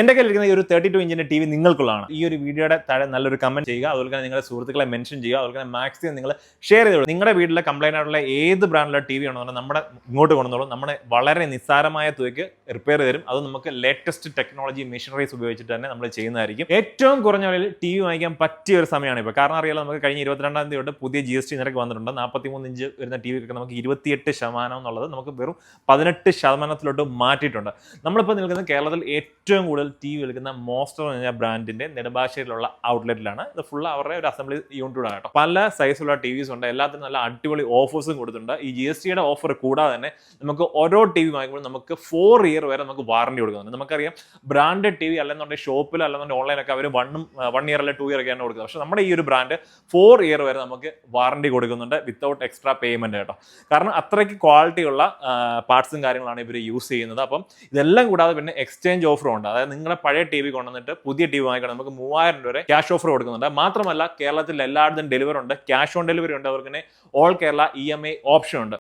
എൻ്റെ കയ്യിലിരിക്കുന്ന ഈ ഒരു 32 ഇഞ്ചിന്റെ ടി വി നിങ്ങൾക്കുള്ളതാണ്. ഈ ഒരു വീഡിയോയുടെ താഴെ നല്ലൊരു കമന്റ് ചെയ്യുക, അതുപോലെ തന്നെ നിങ്ങളുടെ സുഹൃത്തുക്കളെ മെൻഷൻ ചെയ്യുക, അതുപോലെ തന്നെ മാക്സിമം നിങ്ങൾ ഷെയർ ചെയ്തോളൂ. നിങ്ങളുടെ വീട്ടിലെ കംപ്ലൈന്റ് ആയിട്ടുള്ള ഏത് ബ്രാൻഡിലുള്ള ടി വി ആണെന്ന് നമ്മുടെ ഇങ്ങോട്ട് കൊണ്ടുവന്നോളൂ. നമ്മൾ വളരെ നിസ്സാരമായ തുകയ്ക്ക് റിപ്പയർ തരും. അത് നമുക്ക് ലേറ്റസ്റ്റ് ടെക്നോളജി മെഷീനറീസ് ഉപയോഗിച്ചിട്ട് തന്നെ നമ്മൾ ചെയ്യുന്നതായിരിക്കും. ഏറ്റവും കുറഞ്ഞ വിലയിൽ ടി വി വാങ്ങിക്കാൻ പറ്റിയ ഒരു സമയമാണ് ഇപ്പോൾ. കാരണം അറിയാലോ, നമുക്ക് കഴിഞ്ഞ 22-ാം തീയതി തൊട്ട് പുതിയ GST നിരക്ക് വന്നിട്ടുണ്ട്. 43 ഇഞ്ച് വരുന്ന ടി വിക്ക് നമുക്ക് 28% എന്നുള്ളത് നമുക്ക് വെറും 18% മാറ്റിയിട്ടുണ്ട്. നമ്മളിപ്പോൾ നിൽക്കുന്നത് കേരളത്തിൽ ഏറ്റവും കൂടുതൽ ടി വി വിൽക്കുന്ന മോസ്റ്റർ എന്ന് പറഞ്ഞ ബ്രാൻഡിന്റെ നെടുമ്പാശ്ശേരിയിലുള്ള ഔട്ട്ലെറ്റിലാണ്. ഇത് ഫുൾ അവരുടെ ഒരു അസംബ്ലി യൂണിറ്റ് ആണ് കേട്ടോ. പല സൈസുള്ള TVs ഉണ്ട്, എല്ലാത്തിനും നല്ല അടിപൊളി ഓഫേഴ്സും കൊടുത്തിട്ടുണ്ട്. ഈ GSTയുടെ ഓഫർ കൂടാതെ തന്നെ നമുക്ക് ഓരോ ടി വി വാങ്ങിക്കുമ്പോൾ നമുക്ക് 4 ഇയർ വരെ നമുക്ക് വാറണ്ടി കൊടുക്കുന്നുണ്ട്. നമുക്കറിയാം ബ്രാൻഡഡ് ടി വി അല്ലെന്നുണ്ടെങ്കിൽ ഷോപ്പിൽ അല്ലെന്നുണ്ടെങ്കിൽ ഓൺലൈനൊക്കെ അവർ 1 ഇയർ അല്ലെ 2 ഇയർ ഒക്കെയാണ് കൊടുക്കുന്നത്. പക്ഷേ നമ്മുടെ ഈ ഒരു ബ്രാൻഡ് 4 ഇയർ വരെ നമുക്ക് വാറണ്ടി കൊടുക്കുന്നുണ്ട് വിത്തൗട്ട് എക്സ്ട്രാ പേയ്മെന്റ് കേട്ടോ. കാരണം അത്രയ്ക്ക് ക്വാളിറ്റിയുള്ള പാർട്സും കാര്യങ്ങളാണ് ഇവർ യൂസ് ചെയ്യുന്നത്. അപ്പം ഇതെല്ലാം കൂടാതെ പിന്നെ എക്സ്ചേഞ്ച് ഓഫറും ഉണ്ട്. അതായത് നിങ്ങളുടെ പഴയ ടി വി കൊണ്ടുവന്നിട്ട് പുതിയ ടി വി വാങ്ങിക്കണം, നമുക്ക് 3000 രൂപ വരെ ക്യാഷ് ഓഫർ കൊടുക്കുന്നുണ്ട്. മാത്രമല്ല കേരളത്തിൽ എല്ലായിടത്തും ഡെലിവറി ഉണ്ട്, ക്യാഷ് ഓൺ ഡെലിവറി ഉണ്ട്, അവർക്ക് ഓൾ കേരള EMI ഓപ്ഷൻ ഉണ്ട്.